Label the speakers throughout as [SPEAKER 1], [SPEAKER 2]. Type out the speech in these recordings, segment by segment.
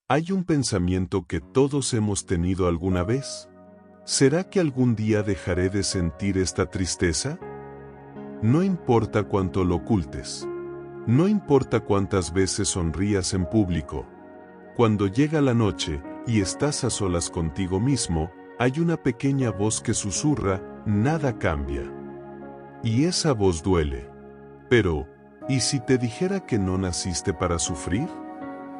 [SPEAKER 1] ¿Hay un pensamiento que todos hemos tenido alguna vez? ¿Será que algún día dejaré de sentir esta tristeza? No importa cuánto lo ocultes. No importa cuántas veces sonrías en público. Cuando llega la noche y estás a solas contigo mismo, hay una pequeña voz que susurra, nada cambia. Y esa voz duele. Pero, ¿y si te dijera que no naciste para sufrir?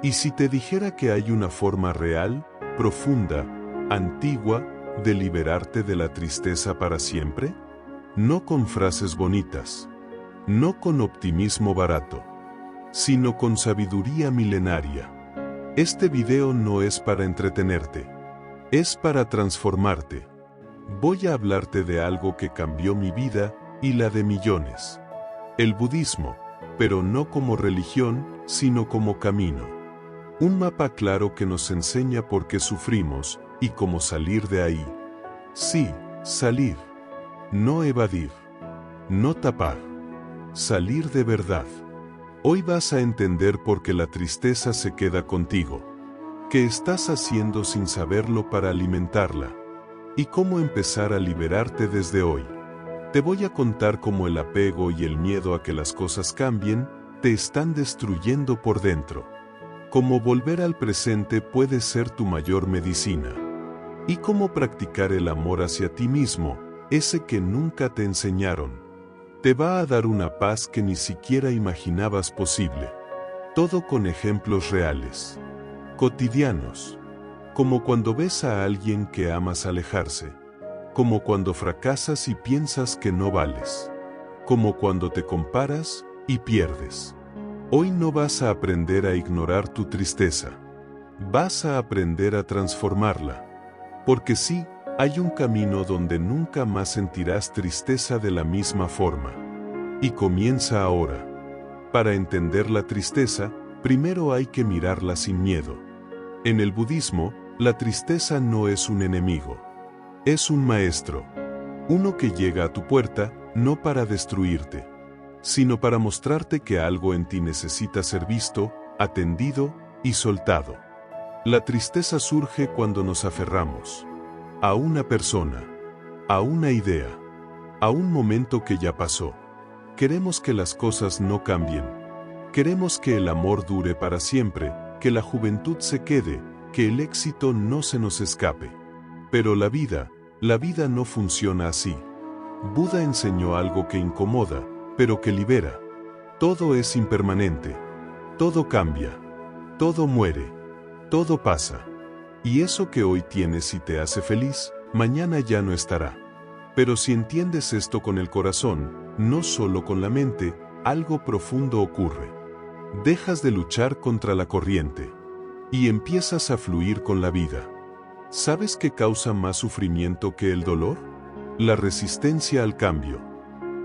[SPEAKER 1] ¿Y si te dijera que hay una forma real, profunda, antigua, de liberarte de la tristeza para siempre? No con frases bonitas, no con optimismo barato, sino con sabiduría milenaria. Este video no es para entretenerte, es para transformarte. Voy a hablarte de algo que cambió mi vida y la de millones. El budismo, pero no como religión, sino como camino. Un mapa claro que nos enseña por qué sufrimos y cómo salir de ahí. Sí, salir. No evadir. No tapar. Salir de verdad. Hoy vas a entender por qué la tristeza se queda contigo. ¿Qué estás haciendo sin saberlo para alimentarla? Y cómo empezar a liberarte desde hoy. Te voy a contar cómo el apego y el miedo a que las cosas cambien te están destruyendo por dentro. Cómo volver al presente puede ser tu mayor medicina. Y cómo practicar el amor hacia ti mismo, ese que nunca te enseñaron. Te va a dar una paz que ni siquiera imaginabas posible. Todo con ejemplos reales. Cotidianos. Como cuando ves a alguien que amas alejarse. Como cuando fracasas y piensas que no vales. Como cuando te comparas y pierdes. Hoy no vas a aprender a ignorar tu tristeza. Vas a aprender a transformarla. Porque sí, hay un camino donde nunca más sentirás tristeza de la misma forma. Y comienza ahora. Para entender la tristeza, primero hay que mirarla sin miedo. En el budismo, la tristeza no es un enemigo. Es un maestro. Uno que llega a tu puerta, no para destruirte, sino para mostrarte que algo en ti necesita ser visto, atendido y soltado. La tristeza surge cuando nos aferramos a una persona, a una idea, a un momento que ya pasó. Queremos que las cosas no cambien. Queremos que el amor dure para siempre, que la juventud se quede, que el éxito no se nos escape. Pero la vida no funciona así. Buda enseñó algo que incomoda, pero que libera. Todo es impermanente. Todo cambia. Todo muere. Todo pasa. Y eso que hoy tienes y te hace feliz, mañana ya no estará. Pero si entiendes esto con el corazón, no solo con la mente, algo profundo ocurre. Dejas de luchar contra la corriente. Y empiezas a fluir con la vida. ¿Sabes qué causa más sufrimiento que el dolor? La resistencia al cambio.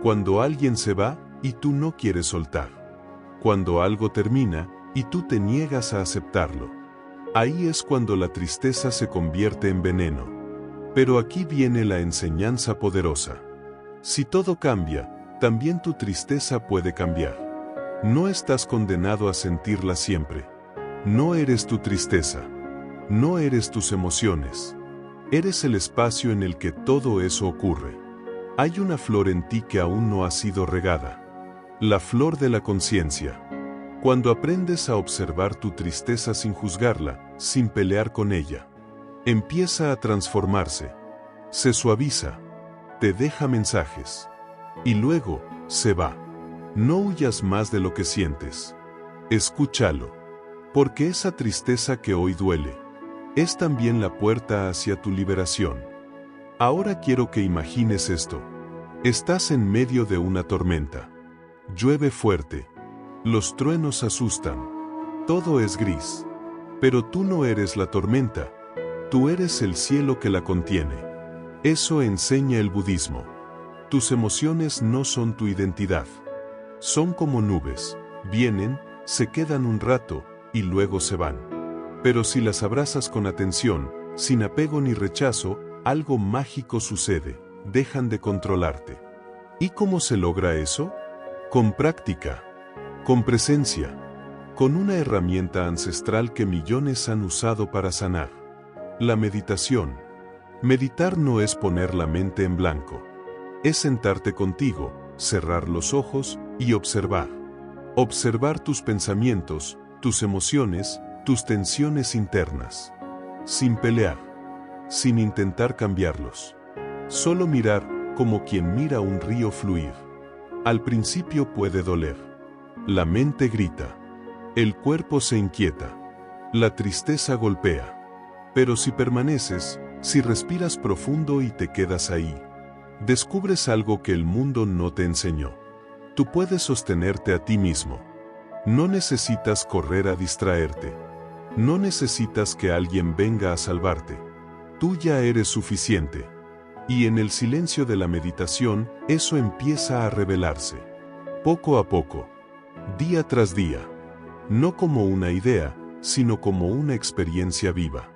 [SPEAKER 1] Cuando alguien se va y tú no quieres soltar. Cuando algo termina y tú te niegas a aceptarlo. Ahí es cuando la tristeza se convierte en veneno. Pero aquí viene la enseñanza poderosa. Si todo cambia, también tu tristeza puede cambiar. No estás condenado a sentirla siempre. No eres tu tristeza. No eres tus emociones. Eres el espacio en el que todo eso ocurre. Hay una flor en ti que aún no ha sido regada. La flor de la conciencia. Cuando aprendes a observar tu tristeza sin juzgarla, sin pelear con ella, empieza a transformarse. Se suaviza. Te deja mensajes. Y luego, se va. No huyas más de lo que sientes. Escúchalo. Porque esa tristeza que hoy duele, es también la puerta hacia tu liberación. Ahora quiero que imagines esto. Estás en medio de una tormenta. Llueve fuerte. Los truenos asustan. Todo es gris. Pero tú no eres la tormenta. Tú eres el cielo que la contiene. Eso enseña el budismo. Tus emociones no son tu identidad. Son como nubes. Vienen, se quedan un rato, y luego se van. Pero si las abrazas con atención, sin apego ni rechazo, algo mágico sucede. Dejan de controlarte. ¿Y cómo se logra eso? Con práctica. Con presencia. con una herramienta ancestral que millones han usado para sanar: la meditación. Meditar no es poner la mente en blanco. Es sentarte contigo, cerrar los ojos y observar. Observar tus pensamientos, tus emociones, tus tensiones internas. Sin pelear. Sin intentar cambiarlos. Solo mirar, como quien mira un río fluir. Al principio puede doler. La mente grita. El cuerpo se inquieta. La tristeza golpea. Pero si permaneces, si respiras profundo y te quedas ahí, descubres algo que el mundo no te enseñó. Tú puedes sostenerte a ti mismo. No necesitas correr a distraerte. No necesitas que alguien venga a salvarte. Tú ya eres suficiente. Y en el silencio de la meditación, eso empieza a revelarse. Poco a poco. Día tras día. No como una idea, sino como una experiencia viva.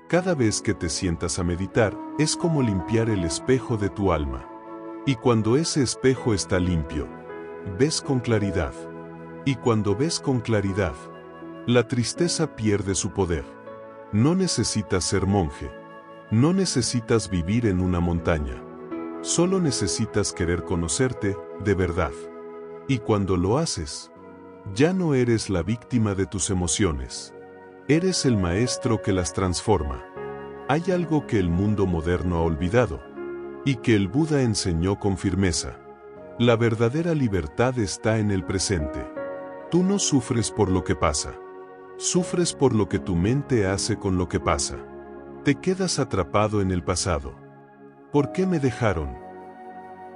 [SPEAKER 1] Cada vez que te sientas a meditar, es como limpiar el espejo de tu alma. Y cuando ese espejo está limpio, ves con claridad. Y cuando ves con claridad, la tristeza pierde su poder. No necesitas ser monje. No necesitas vivir en una montaña. Solo necesitas querer conocerte, de verdad. Y cuando lo haces, ya no eres la víctima de tus emociones. Eres el maestro que las transforma. Hay algo que el mundo moderno ha olvidado, y que el Buda enseñó con firmeza. La verdadera libertad está en el presente. Tú no sufres por lo que pasa. Sufres por lo que tu mente hace con lo que pasa. Te quedas atrapado en el pasado. ¿Por qué me dejaron?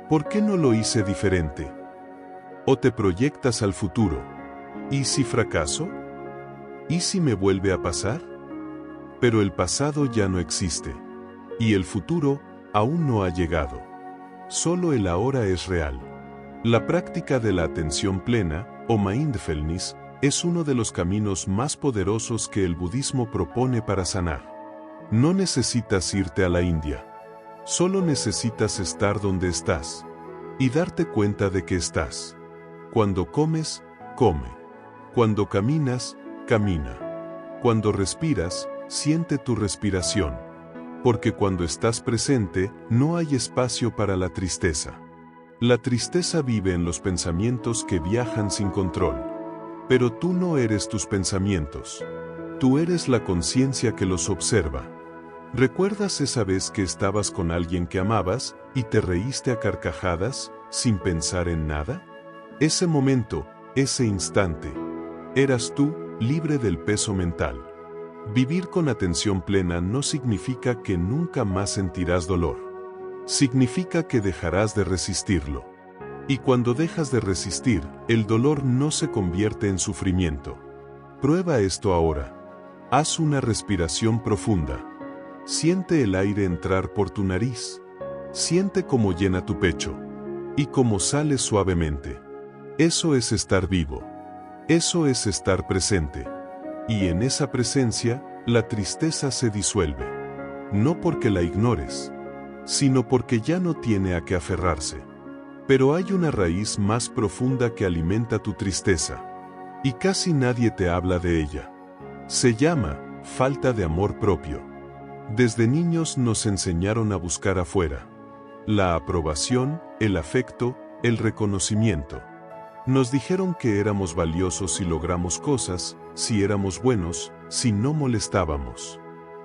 [SPEAKER 1] ¿Por qué no lo hice diferente? O te proyectas al futuro. ¿Y si fracaso? ¿Y si me vuelve a pasar? Pero el pasado ya no existe. Y el futuro aún no ha llegado. Solo el ahora es real. La práctica de la atención plena, o mindfulness, es uno de los caminos más poderosos que el budismo propone para sanar. No necesitas irte a la India. Solo necesitas estar donde estás. Y darte cuenta de que estás. Cuando comes, come. Cuando caminas, camina. Cuando respiras, siente tu respiración. Porque cuando estás presente, no hay espacio para la tristeza. La tristeza vive en los pensamientos que viajan sin control. Pero tú no eres tus pensamientos. Tú eres la conciencia que los observa. ¿Recuerdas esa vez que estabas con alguien que amabas y te reíste a carcajadas, sin pensar en nada? Ese momento, ese instante, eras tú, libre del peso mental. Vivir con atención plena no significa que nunca más sentirás dolor. Significa que dejarás de resistirlo. Y cuando dejas de resistir, el dolor no se convierte en sufrimiento. Prueba esto ahora. Haz una respiración profunda. Siente el aire entrar por tu nariz. Siente cómo llena tu pecho. Y cómo sale suavemente. Eso es estar vivo. Eso es estar presente. Y en esa presencia, la tristeza se disuelve. No porque la ignores, sino porque ya no tiene a qué aferrarse. Pero hay una raíz más profunda que alimenta tu tristeza. Y casi nadie te habla de ella. Se llama falta de amor propio. Desde niños nos enseñaron a buscar afuera. La aprobación, el afecto, el reconocimiento. Nos dijeron que éramos valiosos si logramos cosas, si éramos buenos, si no molestábamos.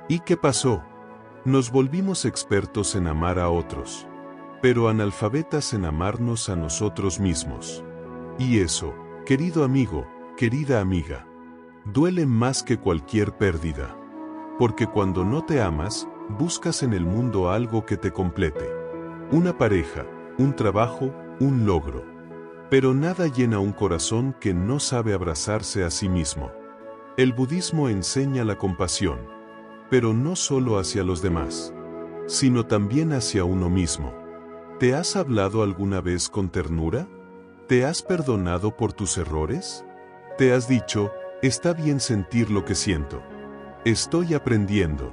[SPEAKER 1] ¿Y qué pasó? Nos volvimos expertos en amar a otros, pero analfabetas en amarnos a nosotros mismos. Y eso, querido amigo, querida amiga, duele más que cualquier pérdida. Porque cuando no te amas, buscas en el mundo algo que te complete. Una pareja, un trabajo, un logro. Pero nada llena un corazón que no sabe abrazarse a sí mismo. El budismo enseña la compasión, pero no solo hacia los demás, sino también hacia uno mismo. ¿Te has hablado alguna vez con ternura? ¿Te has perdonado por tus errores? ¿Te has dicho, está bien sentir lo que siento? ¿Estoy aprendiendo?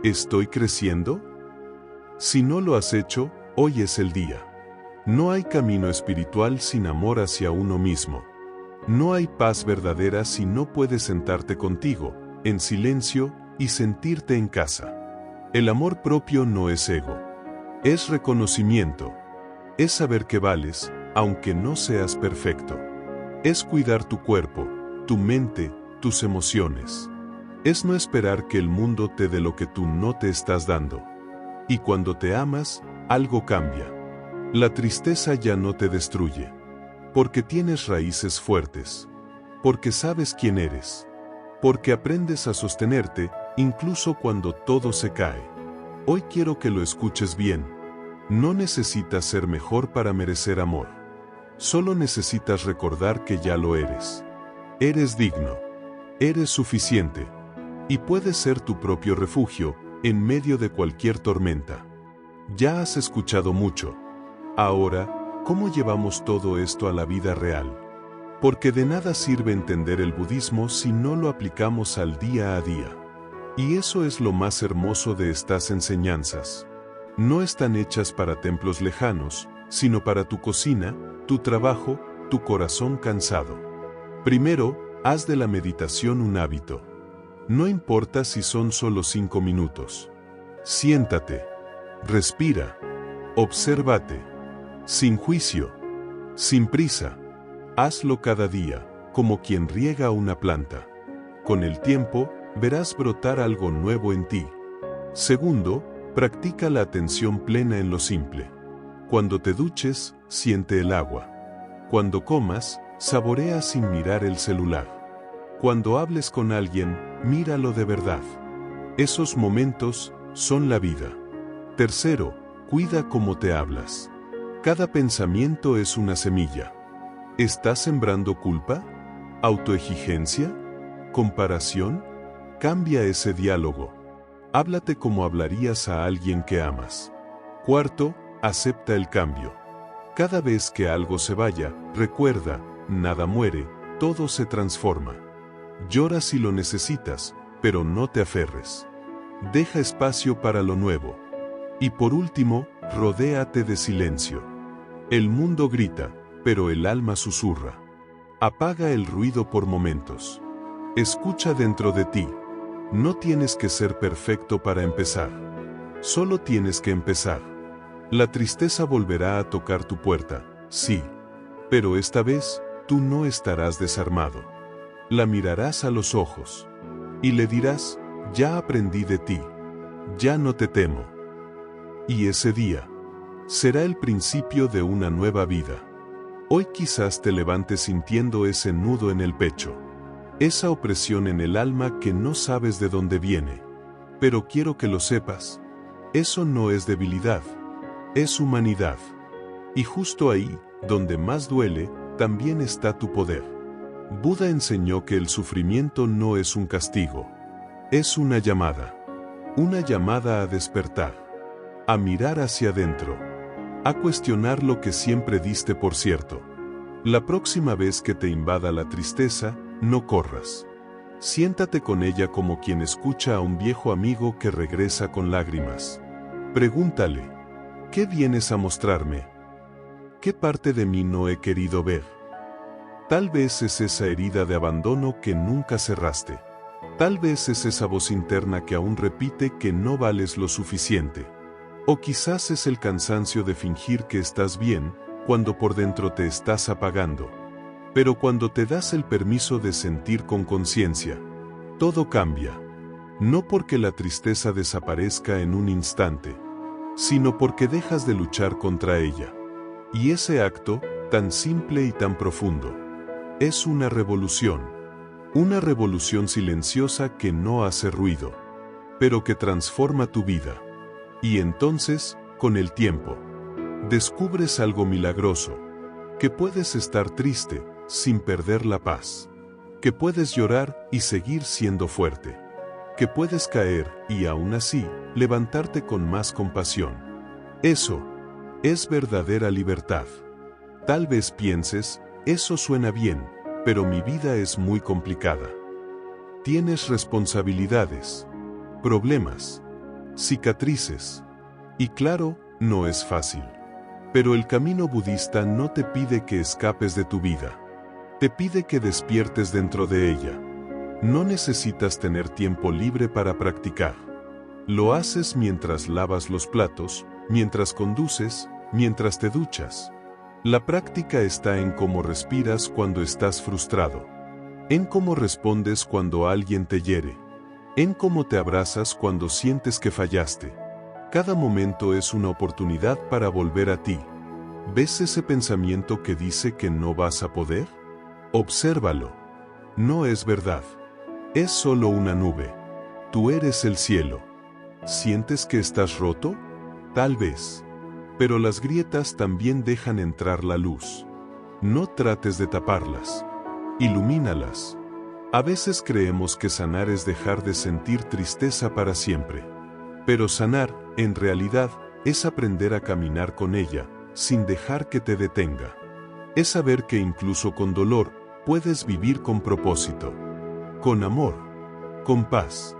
[SPEAKER 1] ¿Estoy creciendo? Si no lo has hecho, hoy es el día. No hay camino espiritual sin amor hacia uno mismo. No hay paz verdadera si no puedes sentarte contigo, en silencio, y sentirte en casa. El amor propio no es ego. Es reconocimiento. Es saber que vales, aunque no seas perfecto. Es cuidar tu cuerpo, tu mente, tus emociones. Es no esperar que el mundo te dé lo que tú no te estás dando. Y cuando te amas, algo cambia. La tristeza ya no te destruye. Porque tienes raíces fuertes. Porque sabes quién eres. Porque aprendes a sostenerte, incluso cuando todo se cae. Hoy quiero que lo escuches bien. No necesitas ser mejor para merecer amor. Solo necesitas recordar que ya lo eres. Eres digno. Eres suficiente. Y puedes ser tu propio refugio, en medio de cualquier tormenta. Ya has escuchado mucho. Ahora, ¿cómo llevamos todo esto a la vida real? Porque de nada sirve entender el budismo si no lo aplicamos al día a día. Y eso es lo más hermoso de estas enseñanzas. No están hechas para templos lejanos, sino para tu cocina, tu trabajo, tu corazón cansado. Primero, haz de la meditación un hábito. No importa si son solo 5 minutos. Siéntate. Respira. Obsérvate. Sin juicio. Sin prisa. Hazlo cada día, como quien riega una planta. Con el tiempo, verás brotar algo nuevo en ti. Segundo, practica la atención plena en lo simple. Cuando te duches, siente el agua. Cuando comas, saborea sin mirar el celular. Cuando hables con alguien, míralo de verdad. Esos momentos son la vida. Tercero, cuida cómo te hablas. Cada pensamiento es una semilla. ¿Estás sembrando culpa? ¿Autoexigencia? ¿Comparación? Cambia ese diálogo. Háblate como hablarías a alguien que amas. Cuarto, acepta el cambio. Cada vez que algo se vaya, recuerda, nada muere, todo se transforma. Llora si lo necesitas, pero no te aferres. Deja espacio para lo nuevo. Y por último, rodéate de silencio. El mundo grita, pero el alma susurra. Apaga el ruido por momentos. Escucha dentro de ti. No tienes que ser perfecto para empezar. Solo tienes que empezar. La tristeza volverá a tocar tu puerta, sí. Pero esta vez, tú no estarás desarmado. La mirarás a los ojos. Y le dirás, ya aprendí de ti. Ya no te temo. Y ese día será el principio de una nueva vida. Hoy quizás te levantes sintiendo ese nudo en el pecho. Esa opresión en el alma que no sabes de dónde viene. Pero quiero que lo sepas. Eso no es debilidad. Es humanidad. Y justo ahí, donde más duele, también está tu poder. Buda enseñó que el sufrimiento no es un castigo. Es una llamada. Una llamada a despertar. A mirar hacia adentro. A cuestionar lo que siempre diste por cierto. La próxima vez que te invada la tristeza, no corras. Siéntate con ella como quien escucha a un viejo amigo que regresa con lágrimas. Pregúntale, ¿qué vienes a mostrarme? ¿Qué parte de mí no he querido ver? Tal vez es esa herida de abandono que nunca cerraste. Tal vez es esa voz interna que aún repite que no vales lo suficiente. O quizás es el cansancio de fingir que estás bien, cuando por dentro te estás apagando. Pero cuando te das el permiso de sentir con conciencia, todo cambia. No porque la tristeza desaparezca en un instante, sino porque dejas de luchar contra ella. Y ese acto, tan simple y tan profundo, es una revolución. Una revolución silenciosa que no hace ruido, pero que transforma tu vida. Y entonces, con el tiempo, descubres algo milagroso. Que puedes estar triste, sin perder la paz. Que puedes llorar y seguir siendo fuerte. Que puedes caer y aún así, levantarte con más compasión. Eso es verdadera libertad. Tal vez pienses, eso suena bien, pero mi vida es muy complicada. Tienes responsabilidades, problemas, cicatrices. Y claro, no es fácil. Pero el camino budista no te pide que escapes de tu vida. Te pide que despiertes dentro de ella. No necesitas tener tiempo libre para practicar. Lo haces mientras lavas los platos, mientras conduces, mientras te duchas. La práctica está en cómo respiras cuando estás frustrado, en cómo respondes cuando alguien te hiere, en cómo te abrazas cuando sientes que fallaste. Cada momento es una oportunidad para volver a ti. ¿Ves ese pensamiento que dice que no vas a poder? Obsérvalo. No es verdad. Es solo una nube. Tú eres el cielo. ¿Sientes que estás roto? Tal vez. Pero las grietas también dejan entrar la luz. No trates de taparlas. Ilumínalas. A veces creemos que sanar es dejar de sentir tristeza para siempre. Pero sanar, en realidad, es aprender a caminar con ella, sin dejar que te detenga. Es saber que incluso con dolor, puedes vivir con propósito. Con amor. Con paz.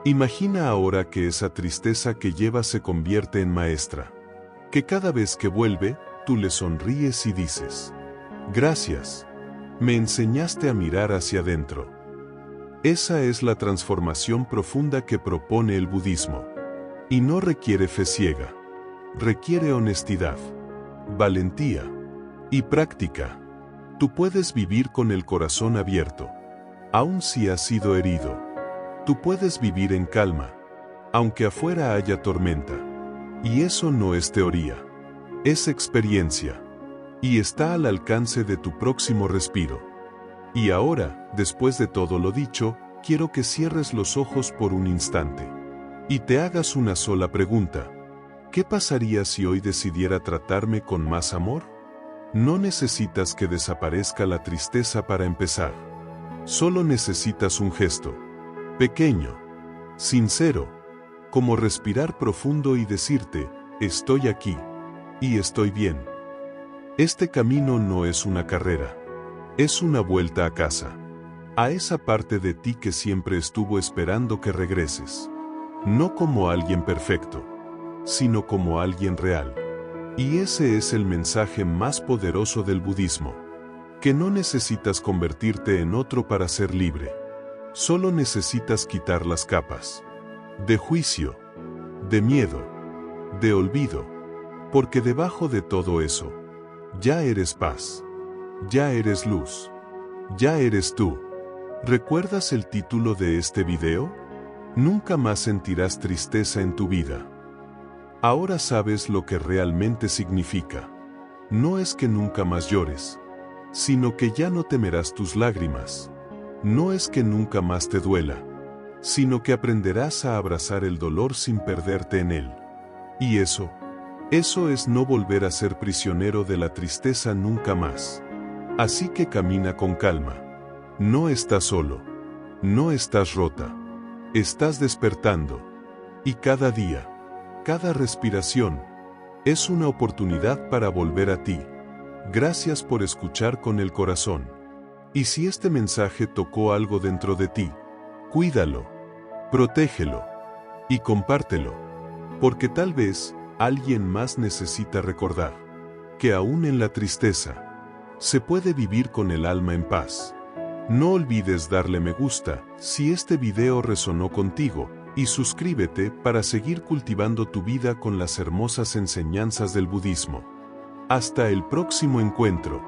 [SPEAKER 1] Imagina ahora que esa tristeza que llevas se convierte en maestra. Que cada vez que vuelve, tú le sonríes y dices: gracias. Me enseñaste a mirar hacia adentro. Esa es la transformación profunda que propone el budismo. Y no requiere fe ciega. Requiere honestidad, valentía y práctica. Tú puedes vivir con el corazón abierto, aun si has sido herido. Tú puedes vivir en calma, aunque afuera haya tormenta. Y eso no es teoría, es experiencia. Y está al alcance de tu próximo respiro. Y ahora, después de todo lo dicho, quiero que cierres los ojos por un instante. Y te hagas una sola pregunta. ¿Qué pasaría si hoy decidiera tratarme con más amor? No necesitas que desaparezca la tristeza para empezar. Solo necesitas un gesto. Pequeño. Sincero. Como respirar profundo y decirte: estoy aquí. Y estoy bien. Este camino no es una carrera. Es una vuelta a casa. A esa parte de ti que siempre estuvo esperando que regreses. No como alguien perfecto, sino como alguien real. Y ese es el mensaje más poderoso del budismo. Que no necesitas convertirte en otro para ser libre. Solo necesitas quitar las capas. De juicio, de miedo, de olvido. Porque debajo de todo eso, ya eres paz. Ya eres luz. Ya eres tú. ¿Recuerdas el título de este video? Nunca más sentirás tristeza en tu vida. Ahora sabes lo que realmente significa. No es que nunca más llores, sino que ya no temerás tus lágrimas. No es que nunca más te duela, sino que aprenderás a abrazar el dolor sin perderte en él. Y eso es no volver a ser prisionero de la tristeza nunca más. Así que camina con calma. No estás solo. No estás rota. Estás despertando. Y cada día, cada respiración, es una oportunidad para volver a ti. Gracias por escuchar con el corazón. Y si este mensaje tocó algo dentro de ti, cuídalo, protégelo y compártelo. Porque tal vez alguien más necesita recordar que aún en la tristeza, se puede vivir con el alma en paz. No olvides darle me gusta si este video resonó contigo y suscríbete para seguir cultivando tu vida con las hermosas enseñanzas del budismo. Hasta el próximo encuentro.